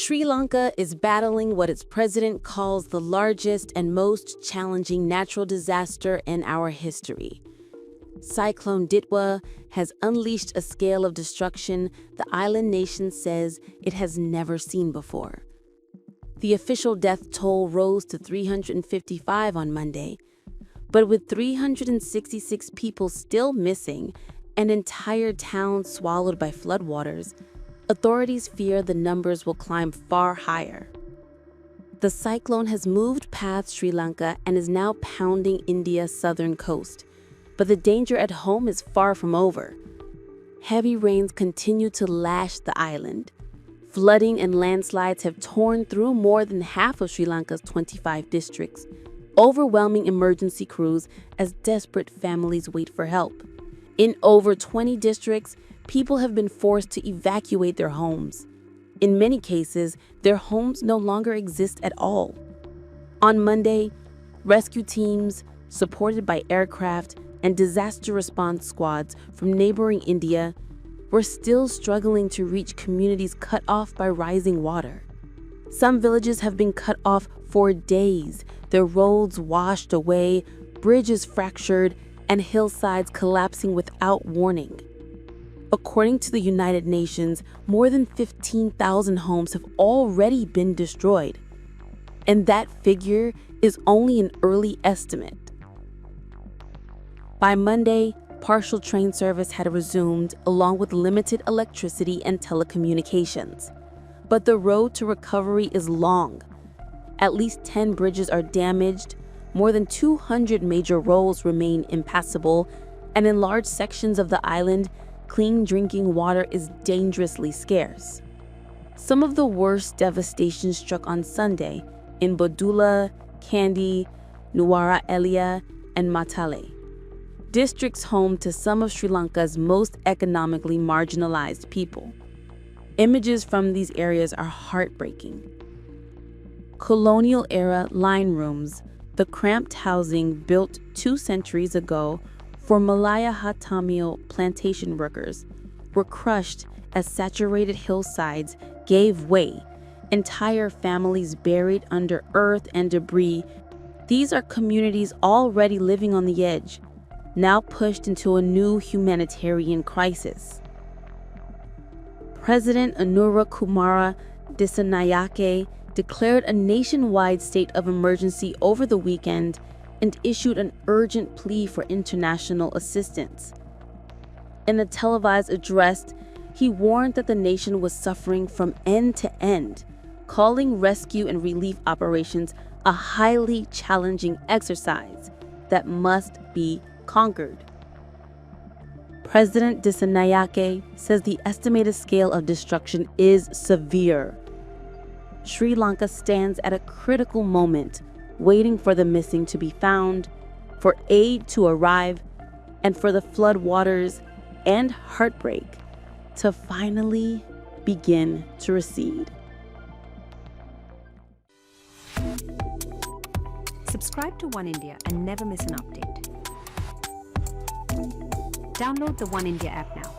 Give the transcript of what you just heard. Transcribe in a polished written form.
Sri Lanka is battling what its president calls the largest and most challenging natural disaster in our history. Cyclone Ditwah has unleashed a scale of destruction the island nation says it has never seen before. The official death toll rose to 355 on Monday, but with 366 people still missing and entire towns swallowed by floodwaters, authorities fear the numbers will climb far higher. The cyclone has moved past Sri Lanka and is now pounding India's southern coast, but the danger at home is far from over. Heavy rains continue to lash the island. Flooding and landslides have torn through more than half of Sri Lanka's 25 districts, overwhelming emergency crews as desperate families wait for help. In over 20 districts, people have been forced to evacuate their homes. In many cases, their homes no longer exist at all. On Monday, rescue teams, supported by aircraft and disaster response squads from neighboring India, were still struggling to reach communities cut off by rising water. Some villages have been cut off for days, their roads washed away, bridges fractured, and hillsides collapsing without warning. According to the United Nations, more than 15,000 homes have already been destroyed. And that figure is only an early estimate. By Monday, partial train service had resumed, along with limited electricity and telecommunications. But the road to recovery is long. At least 10 bridges are damaged, more than 200 major roads remain impassable, and in large sections of the island, clean drinking water is dangerously scarce. Some of the worst devastation struck on Sunday in Badulla, Kandy, Nuwara Eliya, and Matale, districts home to some of Sri Lanka's most economically marginalized people. Images from these areas are heartbreaking. Colonial-era line rooms, the cramped housing built 2 centuries ago for Malaya Tamil plantation workers, were crushed as saturated hillsides gave way, entire families buried under earth and debris. These are communities already living on the edge, now pushed into a new humanitarian crisis. President Anurukumara Dissanayake declared a nationwide state of emergency over the weekend and issued an urgent plea for international assistance. In a televised address, he warned that the nation was suffering from end to end, calling rescue and relief operations a highly challenging exercise that must be conquered. President Dissanayake says the estimated scale of destruction is severe. Sri Lanka stands at a critical moment, waiting for the missing to be found, for aid to arrive, and for the flood waters and heartbreak to finally begin to recede. Subscribe to OneIndia and never miss an update. Download the OneIndia app now.